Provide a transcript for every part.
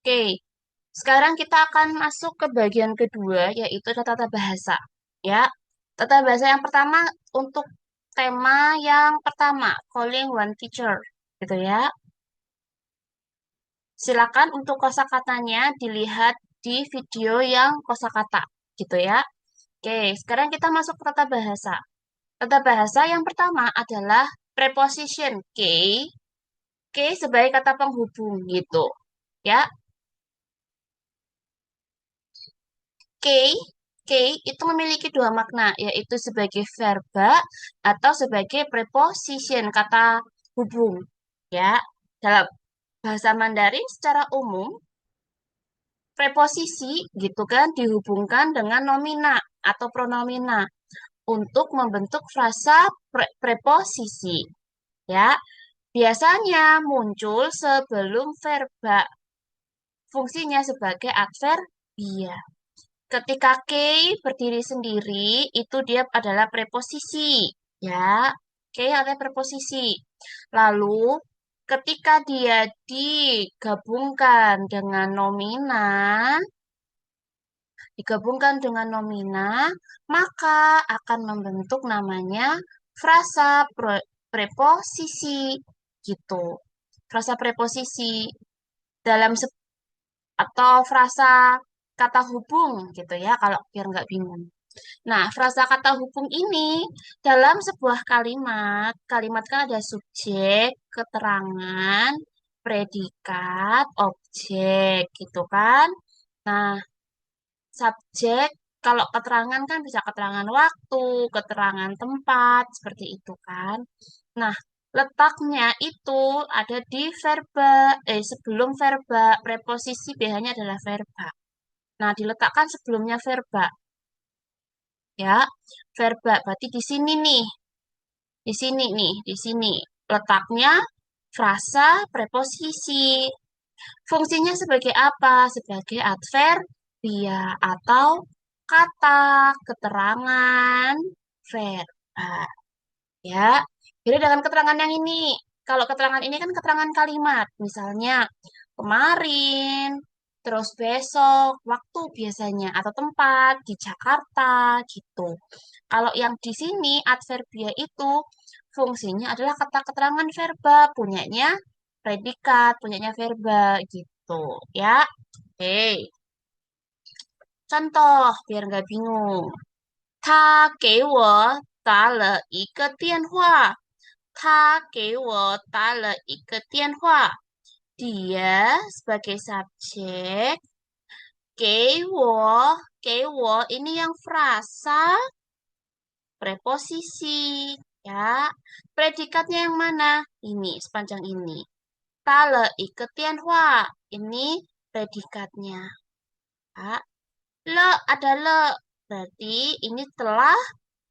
Oke, sekarang kita akan masuk ke bagian kedua, yaitu tata bahasa. Ya, tata bahasa yang pertama untuk tema yang pertama, calling one teacher, gitu ya. Silakan untuk kosakatanya dilihat di video yang kosakata, gitu ya. Oke, sekarang kita masuk ke tata bahasa. Tata bahasa yang pertama adalah preposition K sebagai kata penghubung, gitu. Ya, K, K itu memiliki dua makna, yaitu sebagai verba atau sebagai preposition, kata hubung. Ya, dalam bahasa Mandarin secara umum, preposisi gitu kan dihubungkan dengan nomina atau pronomina untuk membentuk frasa preposisi. Ya, biasanya muncul sebelum verba, fungsinya sebagai adverbia. Ketika berdiri sendiri, itu dia adalah preposisi, ya. Adalah preposisi. Lalu, ketika dia digabungkan dengan nomina, maka akan membentuk namanya frasa preposisi, gitu. Frasa preposisi dalam atau frasa kata hubung gitu ya, kalau biar nggak bingung. Nah, frasa kata hubung ini dalam sebuah kalimat, kalimat kan ada subjek, keterangan, predikat, objek gitu kan. Nah, subjek kalau keterangan kan bisa keterangan waktu, keterangan tempat, seperti itu kan. Nah, letaknya itu ada di verba, sebelum verba, preposisi biasanya adalah verba. Nah, diletakkan sebelumnya verba, ya. Verba berarti di sini nih, di sini nih, di sini. Letaknya frasa preposisi. Fungsinya sebagai apa? Sebagai adverbia atau kata keterangan verba, ya. Jadi dengan keterangan yang ini, kalau keterangan ini kan keterangan kalimat, misalnya kemarin, terus besok, waktu biasanya, atau tempat di Jakarta gitu. Kalau yang di sini adverbia itu fungsinya adalah kata keterangan verba, punyanya predikat, punyanya verba gitu, ya. Oke, contoh biar nggak bingung. 他给我打了一个电话。他给我打了一个电话。Dia sebagai subjek, 给我ini yang frasa preposisi, ya. Predikatnya yang mana? Ini sepanjang ini. 打了一个电话 ini predikatnya. Ya. Le ada le, berarti ini telah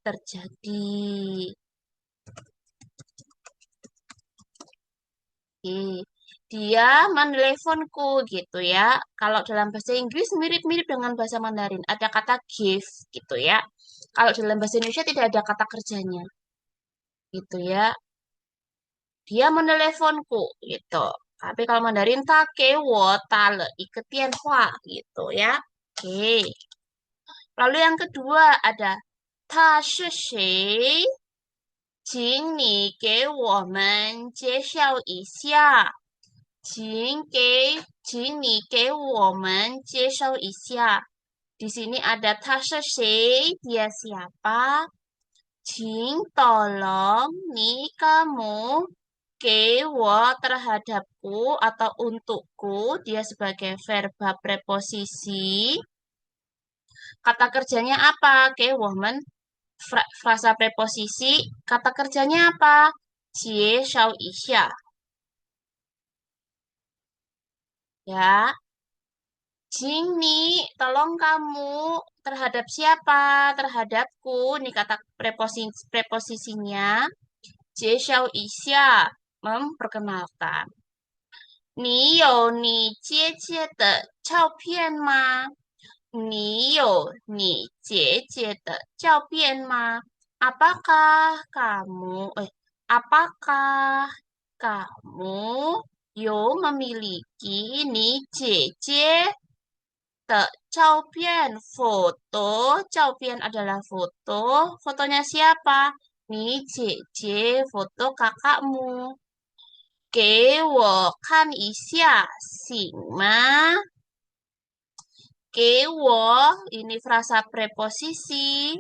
terjadi. Oke. Dia meneleponku gitu ya. Kalau dalam bahasa Inggris mirip-mirip dengan bahasa Mandarin. Ada kata give gitu ya. Kalau dalam bahasa Indonesia tidak ada kata kerjanya gitu ya. Dia meneleponku gitu. Tapi kalau Mandarin tak wo tale iketian hua gitu ya. Oke. Lalu yang kedua ada ta shi xie, 请你给我们介绍一下。请你给我们介绍一下。Di sini ada Tasha Shay, dia siapa? 请 tolong nih kamu 给我 terhadapku atau untukku, dia sebagai verba preposisi. Kata kerjanya apa? Woman frasa preposisi. Kata kerjanya apa? 介绍一下 ya. Jini, tolong kamu terhadap siapa? Terhadapku. Ini kata preposisinya. Jie xiao isya, memperkenalkan. Ni you ni jie jie de 照片吗？你有你姐姐的照片吗？Apakah kamu, apakah kamu 有 memiliki ni J的照片 foto. 照片 adalah foto. Fotonya siapa? Ni J foto kakakmu. 给我看一下，行吗？ini frasa preposisi.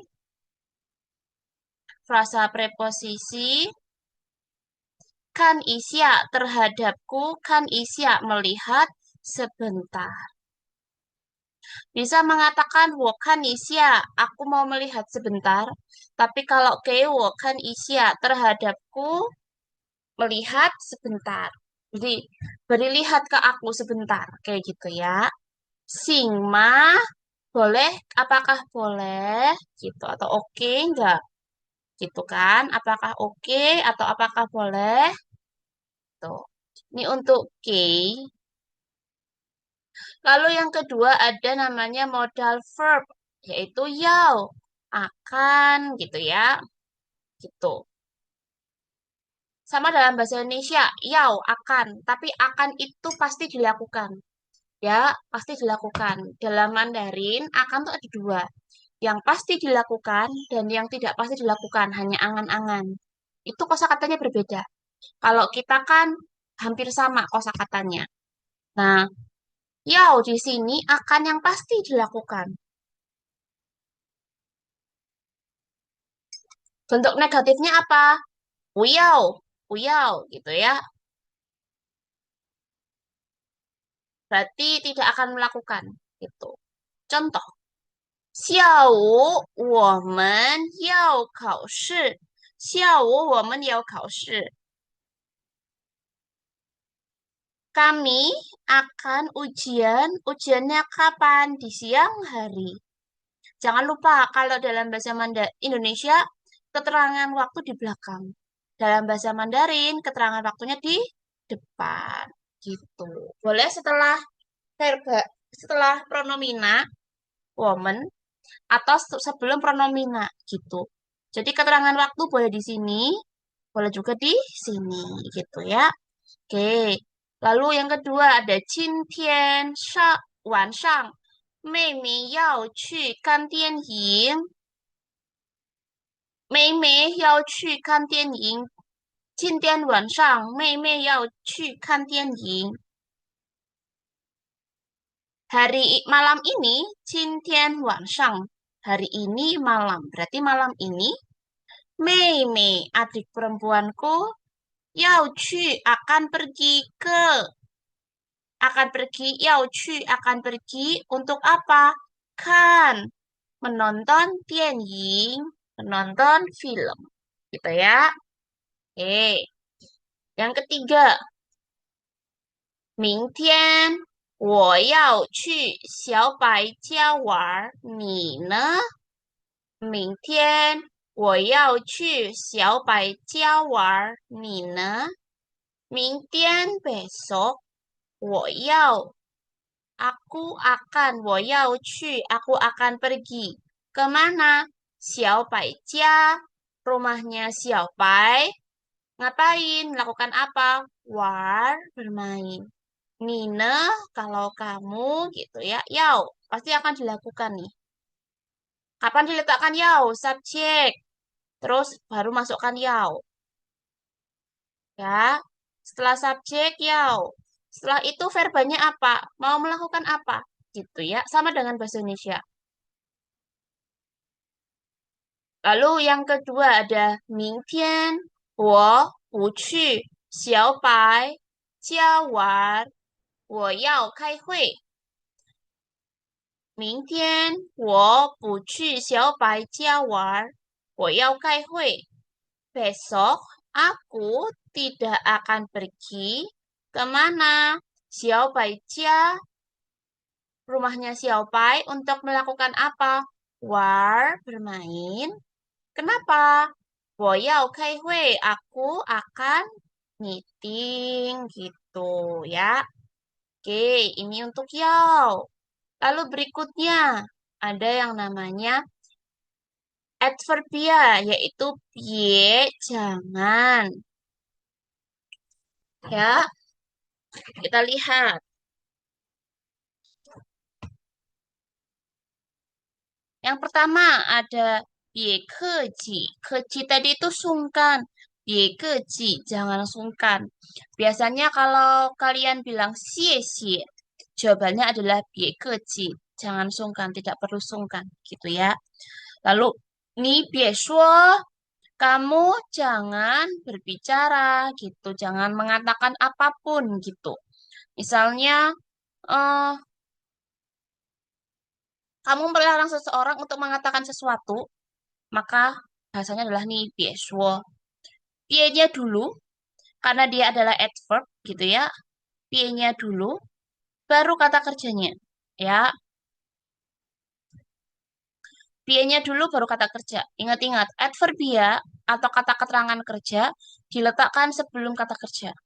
Frasa preposisi. Kan isya terhadapku. Kan isya melihat sebentar. Bisa mengatakan wokan isya, aku mau melihat sebentar. Tapi kalau ke wokan isya terhadapku melihat sebentar. Jadi beri lihat ke aku sebentar, kayak gitu ya. Singma boleh, apakah boleh gitu atau oke enggak? Gitu kan? Apakah oke atau apakah boleh? Tuh. Ini untuk Lalu yang kedua ada namanya modal verb, yaitu yau, akan gitu ya, gitu. Sama dalam bahasa Indonesia, yau, akan, tapi akan itu pasti dilakukan. Ya, pasti dilakukan. Dalam Mandarin, akan tuh ada dua. Yang pasti dilakukan dan yang tidak pasti dilakukan, hanya angan-angan. Itu kosakatanya berbeda. Kalau kita kan hampir sama kosakatanya. Nah, yau di sini akan yang pasti dilakukan. Bentuk negatifnya apa? Puyau, puyau gitu ya. Berarti tidak akan melakukan gitu. Contoh, 下午我们要考试。Kami akan ujian. Ujiannya kapan? Di siang hari. Jangan lupa kalau dalam bahasa Indonesia keterangan waktu di belakang. Dalam bahasa Mandarin keterangan waktunya di depan. Gitu. Boleh setelah verba, setelah pronomina woman atau sebelum pronomina gitu. Jadi keterangan waktu boleh di sini, boleh juga di sini gitu ya. Oke. Lalu yang kedua ada 今天晚上妹妹要去看电影。妹妹要去看电影。今天晚上妹妹要去看电影。Hari malam ini, 今天晚上. Hari ini malam. Berarti malam ini, 妹妹, adik perempuanku, 要去, akan pergi ke. Akan pergi, 要去, akan pergi. Untuk apa? Kan. Menonton 电影. Menonton film. Gitu ya. Oke. Yang ketiga, 明天我要去小白家玩儿，你呢？明天我要去小白家玩儿，你呢？明天 besok 我要 aku akan 我要去 aku akan pergi kemana? 小百家 rumahnya 小白 ngapain? Melakukan apa? War bermain. Nina kalau kamu gitu ya, yau pasti akan dilakukan nih. Kapan diletakkan yau? Subjek. Terus baru masukkan yau. Ya. Setelah subjek yau. Setelah itu verbanya apa? Mau melakukan apa? Gitu ya. Sama dengan bahasa Indonesia. Lalu yang kedua ada 明天我不去小白家玩，我要开会。明天我不去小白家玩，我要开会. Besok aku tidak akan pergi kemana? Xiaobaijia, rumahnya Xiaobai untuk melakukan apa? War, bermain. Kenapa? 我要开会, aku akan meeting gitu ya. Oke, ini untuk yau. Lalu berikutnya ada yang namanya adverbia, yaitu pie, jangan. Ya, Kita lihat. Yang pertama ada ye keji. Keji tadi itu sungkan. Ye keji, jangan sungkan. Biasanya kalau kalian bilang xie xie, jawabannya adalah ye keji. Jangan sungkan, tidak perlu sungkan, gitu ya. Lalu, ni bie shuo, kamu jangan berbicara, gitu. Jangan mengatakan apapun, gitu. Misalnya, eh, kamu melarang seseorang untuk mengatakan sesuatu, maka bahasanya adalah nih bieswo. Pie-nya dulu, karena dia adalah adverb gitu ya. Pie-nya dulu, baru kata kerjanya. Ya, pie-nya dulu baru kata kerja. Ingat-ingat, adverbia atau kata keterangan kerja diletakkan sebelum kata kerja.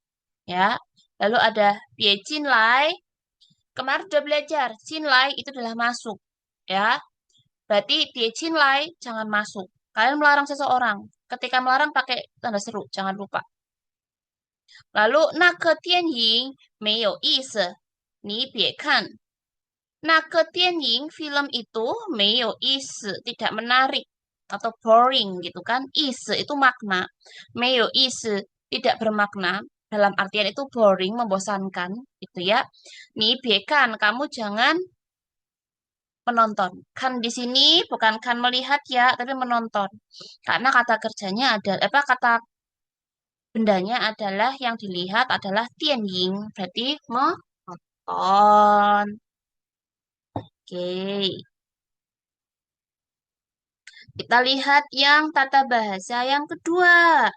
Ya, lalu ada pie cinlai. Kemarin udah belajar, cinlai itu adalah masuk. Ya, berarti pie cinlai jangan masuk. Kalian melarang seseorang. Ketika melarang pakai tanda seru, jangan lupa. Lalu 那个电影没有意思，你别看。film itu 没有意思, tidak menarik atau boring gitu kan. 意思 itu makna. 没有意思 tidak bermakna. Dalam artian itu boring, membosankan gitu ya. 你别看, kamu jangan menonton. Kan di sini bukan kan melihat ya, tapi menonton. Karena kata kerjanya ada apa kata bendanya adalah yang dilihat adalah tianying, berarti menonton. Oke, kita lihat yang tata bahasa yang kedua.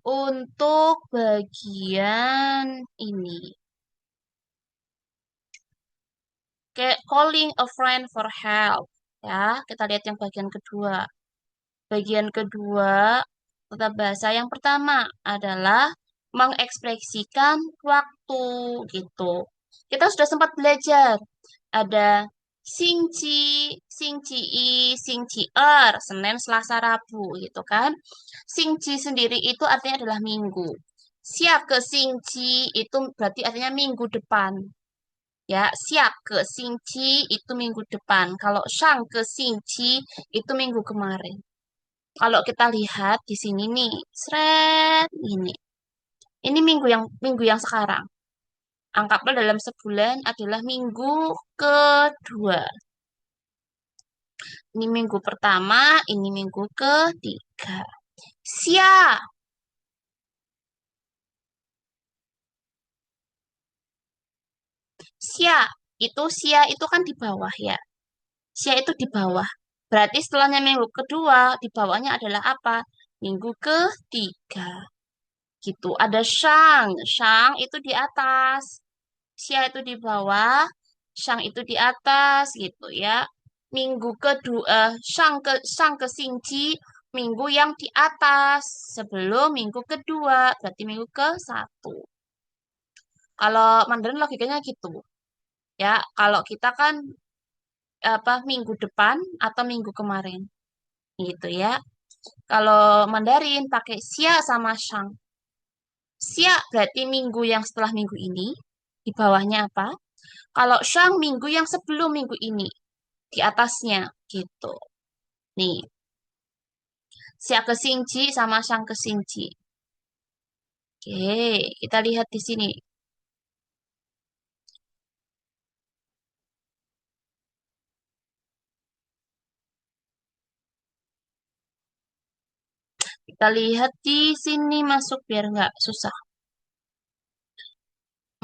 Untuk bagian ini, kayak calling a friend for help. Ya, kita lihat yang bagian kedua. Bagian kedua, tata bahasa yang pertama adalah mengekspresikan waktu gitu. Kita sudah sempat belajar. Ada Singci, Singci I, Singci Er, Senin, Selasa, Rabu gitu kan. Singci sendiri itu artinya adalah minggu. Siap ke Singci itu berarti artinya minggu depan. Ya, siap ke Singci itu minggu depan. Kalau Shang ke Singci itu minggu kemarin. Kalau kita lihat di sini nih, seret ini. Ini minggu yang sekarang. Anggaplah dalam sebulan adalah minggu kedua. Ini minggu pertama, ini minggu ketiga. Sia, sia sia itu kan di bawah ya. Sia itu di bawah. Berarti setelahnya minggu kedua, di bawahnya adalah apa? Minggu ketiga. Gitu. Ada Shang. Shang itu di atas. Xia itu di bawah, Shang itu di atas gitu ya. Minggu kedua, Shang ke Xingji, minggu yang di atas sebelum minggu kedua, berarti minggu ke satu. Kalau Mandarin logikanya gitu ya. Kalau kita kan apa minggu depan atau minggu kemarin gitu ya. Kalau Mandarin pakai Xia sama Shang. Xia berarti minggu yang setelah minggu ini. Di bawahnya apa? Kalau Shang minggu yang sebelum minggu ini, di atasnya gitu. Nih, Xia ke Xingji sama Shang ke Xingji. Oke, kita lihat di sini. Kita lihat di sini masuk biar nggak susah.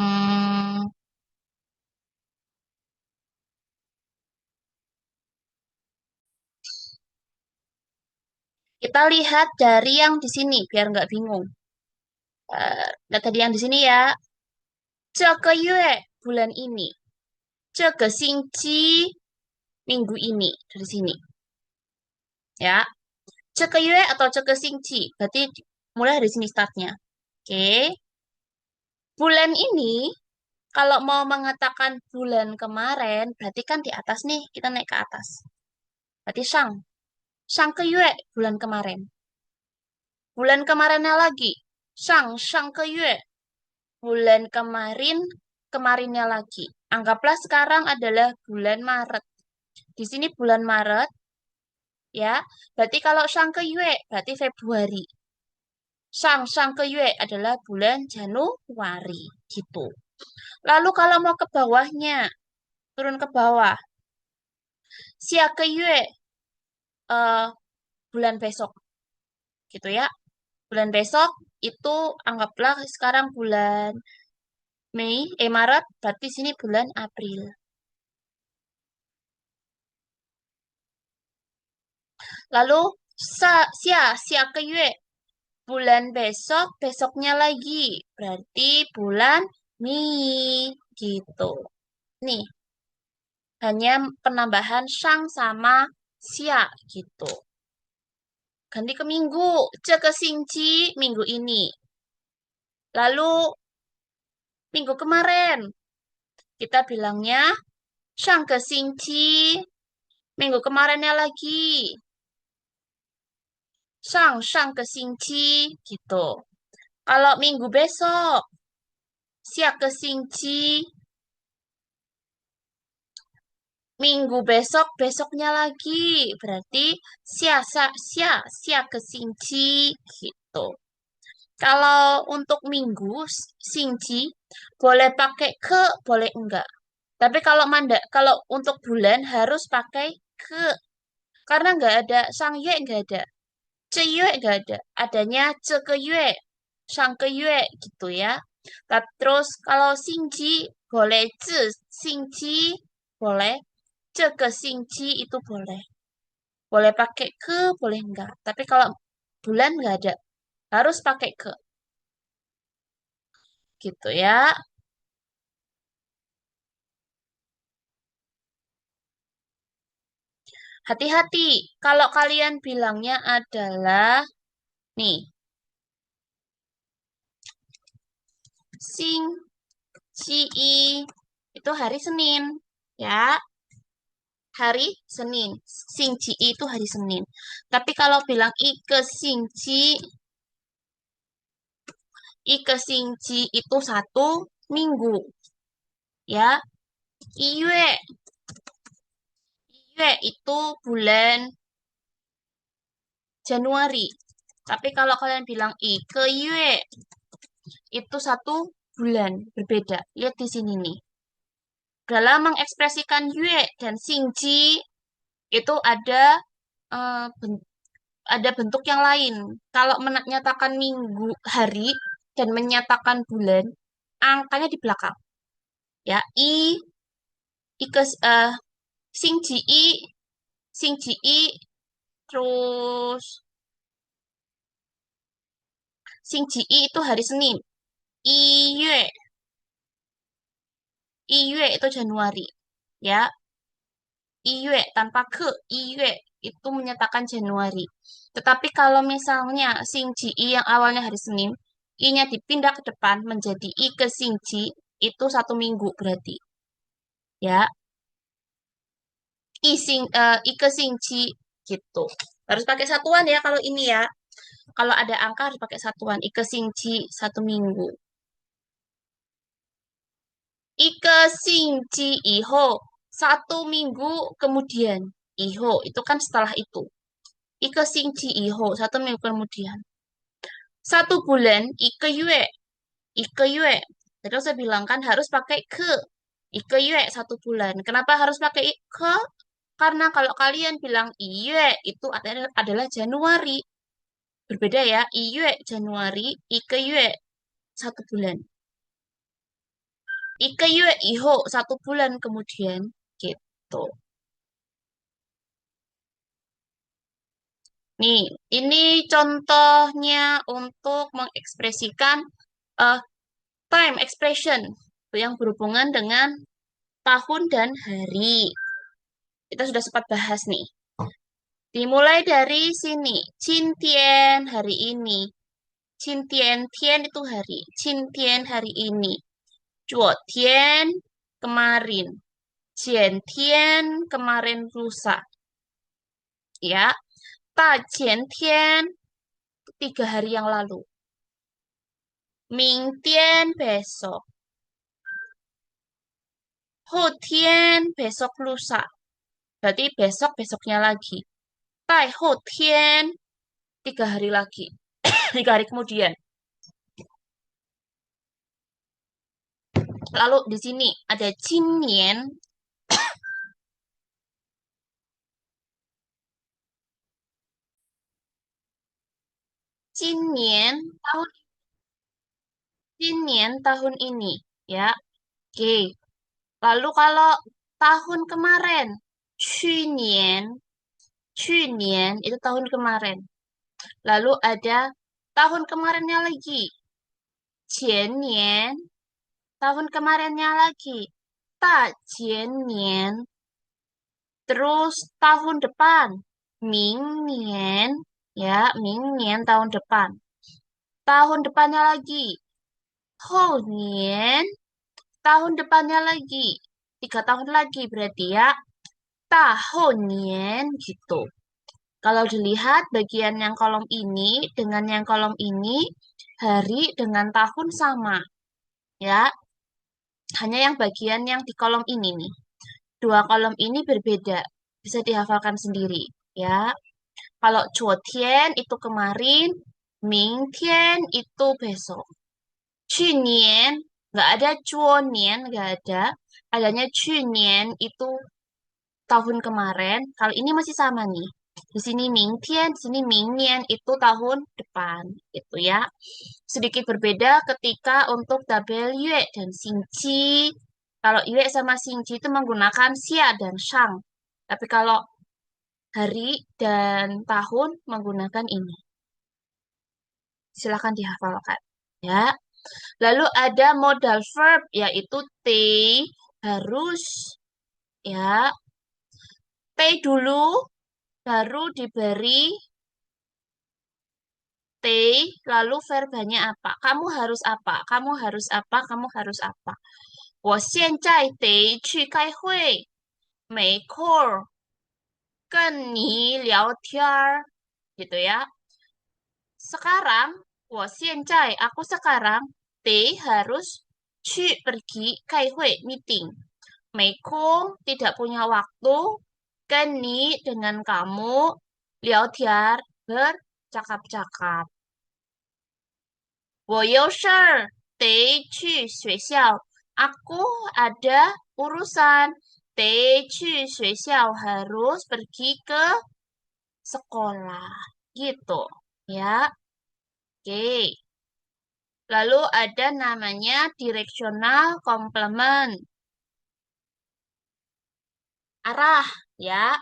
Hmm, kita lihat dari yang di sini biar nggak bingung. Lihat tadi yang di sini ya. 这个月 bulan ini. 这个星期 minggu ini dari sini ya. 这个月 atau 这个星期 berarti mulai dari sini startnya. Oke. Bulan ini, kalau mau mengatakan bulan kemarin, berarti kan di atas nih, kita naik ke atas. Berarti Shang. Shang ke Yue, bulan kemarin. Bulan kemarinnya lagi. Shang ke Yue. bulan kemarin, kemarinnya lagi. Anggaplah sekarang adalah bulan Maret. Di sini bulan Maret, ya. Berarti kalau Sang ke Yue, berarti Februari. Sang ke Yue adalah bulan Januari, gitu. Lalu kalau mau ke bawahnya, turun ke bawah. Xia ke Yue, eh, bulan besok, gitu ya. Bulan besok itu anggaplah sekarang bulan Maret, berarti sini bulan April. Lalu Xia ke Yue, bulan besok, besoknya lagi. Berarti bulan Mei, gitu. Nih, hanya penambahan Shang sama Xia, gitu. Ganti ke minggu, ce ke Xingji, minggu ini. Lalu, minggu kemarin, kita bilangnya Shang ke Xingji, minggu kemarinnya lagi. Shang ke Xingji, gitu. Kalau minggu besok, Xia ke Xingji, minggu besok, besoknya lagi. Berarti sia ke Xingji, gitu. Kalau untuk minggu, Xingji, boleh pakai ke, boleh enggak. Tapi kalau untuk bulan harus pakai ke. Karena enggak ada, sang yue enggak ada. Ce yue enggak ada. Adanya ce ke yue, sang ke yue, gitu ya. Terus kalau Xingji, boleh ce, Xingji, boleh. Ce ke Xingji itu boleh. Boleh pakai ke, boleh enggak. Tapi kalau bulan enggak ada. Harus pakai ke. Gitu ya. Hati-hati, kalau kalian bilangnya adalah, nih, Sing, Ci, itu hari Senin. Ya, hari Senin. Sing, Ci itu hari Senin. Tapi kalau bilang Ike Sing, Ci, Ike Sing, Ci itu satu minggu. Ya, Iyue, Iyue itu bulan Januari. Tapi kalau kalian bilang Ike Yue, itu satu bulan berbeda. Lihat di sini nih. Dalam mengekspresikan Yue dan Xingji itu eh, ben- ada bentuk yang lain. Kalau menyatakan minggu hari dan menyatakan bulan, angkanya di belakang. Ya, i ke Xingji i, Xingji i, terus Xingji i itu hari Senin. I Yue, I Yue itu Januari. Ya, Iyue tanpa ke Iyue itu menyatakan Januari. Tetapi kalau misalnya Xingji I yang awalnya hari Senin, I-nya dipindah ke depan menjadi I ke Xingji, itu satu minggu berarti. Ya, I ke Xingji gitu. Harus pakai satuan ya kalau ini ya. Kalau ada angka harus pakai satuan. I ke Xingji satu minggu. I ke Xingji Iho satu minggu kemudian. Iho itu kan setelah itu. Ike Xingji Iho, satu minggu kemudian. Satu bulan, Ike Yue. Ike Yue. Jadi saya bilang kan harus pakai ke. Ike Yue, satu bulan. Kenapa harus pakai ke? Karena kalau kalian bilang Iyue, itu adalah Januari. Berbeda ya, Iyue Januari, Ike Yue, satu bulan. Ike Yue Iho, satu bulan kemudian. Gitu. Nih, ini contohnya untuk mengekspresikan eh, time expression yang berhubungan dengan tahun dan hari. Kita sudah sempat bahas nih. Dimulai dari sini. Cintian hari ini. Cintian tian itu hari. Cintian hari ini. Tian kemarin. Jian tian kemarin lusa. Ya. Ta jian tian 3 hari yang lalu. Mingtian besok. Hotian besok lusa. Berarti besok besoknya lagi. Tai hotian 3 hari lagi. 3 hari kemudian. Lalu di sini ada Jinian. Jinian tahun Jinian tahun ini. Ya, oke. Lalu kalau tahun kemarin, Chunian, Chunian itu tahun kemarin. Lalu ada tahun kemarinnya lagi, Jianian, tahun kemarinnya lagi, Ta Jianian. Terus tahun depan, Mingnian, ya, Mingnian tahun depan. Tahun depannya lagi, Honian, tahun depannya lagi. 3 tahun lagi berarti ya, Tahonian gitu. Kalau dilihat bagian yang kolom ini dengan yang kolom ini, hari dengan tahun sama, ya. Hanya yang bagian yang di kolom ini nih. 2 kolom ini berbeda, bisa dihafalkan sendiri, ya. Kalau 昨天 itu kemarin, 明天 itu besok. 去年 nggak ada 昨年, nggak ada. Adanya 去年 itu tahun kemarin. Kalau ini masih sama nih. Di sini mingtian, di sini mingnian itu tahun depan, gitu ya. Sedikit berbeda ketika untuk tabel yue dan xingqi. Kalau yue sama xingqi itu menggunakan xia dan shang. Tapi kalau hari dan tahun menggunakan ini. Silakan dihafalkan, ya. Lalu ada modal verb yaitu T harus, ya. T dulu baru diberi T, lalu verbanya apa? Kamu harus apa? Kamu harus apa? Kamu harus apa? 我现在得去开会。没空儿跟你聊天儿 gitu ya. Sekarang, 我现在 aku sekarang harus 去 pergi 开会 meeting. 没空 tidak punya waktu. 跟你 dengan kamu 聊天 bercakap-cakap. 我有事儿得去学校. Aku ada urusan. 得去学校 harus pergi ke sekolah. Gitu. Ya. Oke. Lalu ada namanya directional complement. Arah. Ya.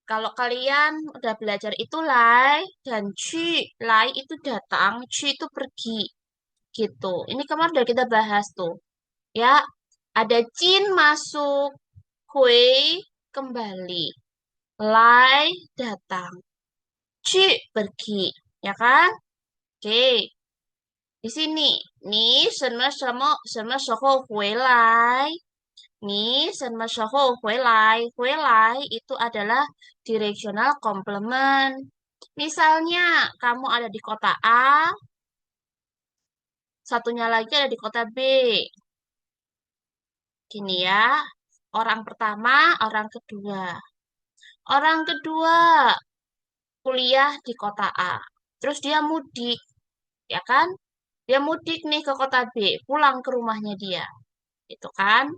Kalau kalian udah belajar itu lai dan cu. Lai itu datang, cu itu pergi. Gitu. Ini kemarin udah kita bahas tuh. Ya, ada Jin masuk, Hui kembali, Lai datang, Ci pergi, ya kan? Oke, di sini, ni 什么时候回来? Ni 什么时候回来? Itu adalah directional complement. Misalnya, kamu ada di kota A, satunya lagi ada di kota B. Gini ya, orang pertama, orang kedua. Orang kedua kuliah di kota A. Terus dia mudik, ya kan? Dia mudik nih ke kota B, pulang ke rumahnya dia. Itu kan?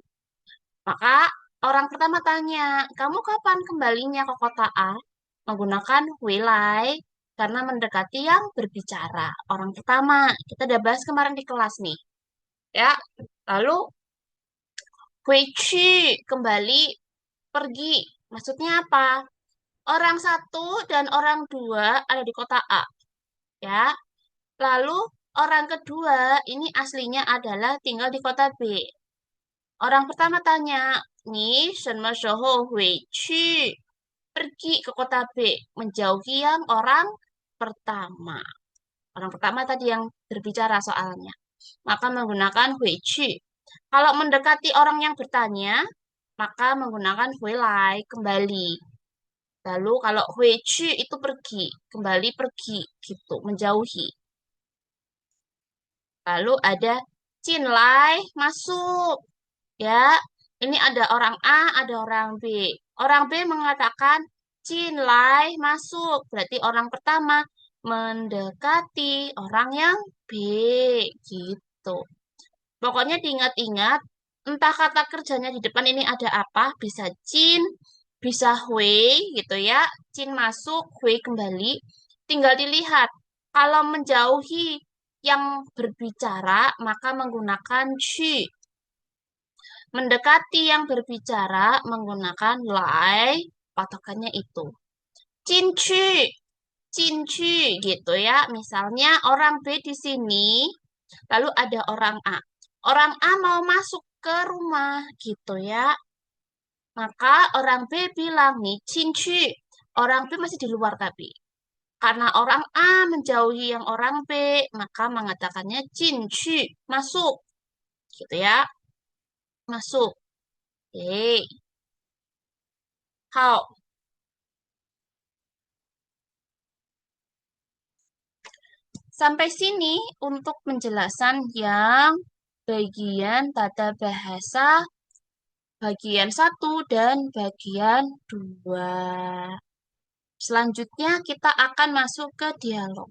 Maka orang pertama tanya, kamu kapan kembalinya ke kota A? Menggunakan wilai karena mendekati yang berbicara. Orang pertama, kita udah bahas kemarin di kelas nih. Ya, lalu 回去 kembali, pergi. Maksudnya apa? Orang satu dan orang dua ada di kota A, ya. Lalu orang kedua ini aslinya adalah tinggal di kota B. Orang pertama tanya, nih, 什么时候回去? Pergi ke kota B, menjauhi yang orang pertama. Orang pertama tadi yang berbicara soalnya. Maka menggunakan 回去. Kalau mendekati orang yang bertanya, maka menggunakan 回来, kembali. Lalu kalau 回去 itu pergi, kembali pergi gitu, menjauhi. Lalu ada Cinlai masuk. Ya, ini ada orang A, ada orang B. Orang B mengatakan Cinlai masuk. Berarti orang pertama mendekati orang yang B. Gitu. Pokoknya diingat-ingat, entah kata kerjanya di depan ini ada apa, bisa Cin, bisa Hui gitu ya. Cin masuk, Hui kembali. Tinggal dilihat. Kalau menjauhi yang berbicara, maka menggunakan Qu. Mendekati yang berbicara menggunakan Lai, patokannya itu. Cincu, cincu gitu ya. Misalnya orang B di sini, lalu ada orang A. Orang A mau masuk ke rumah gitu ya. Maka orang B bilang nih, cincu. Orang B masih di luar tapi. Karena orang A menjauhi yang orang B, maka mengatakannya cincu, masuk gitu ya. Masuk. Oke. Hao. Sampai sini untuk penjelasan yang bagian tata bahasa bagian satu dan bagian 2. Selanjutnya kita akan masuk ke dialog.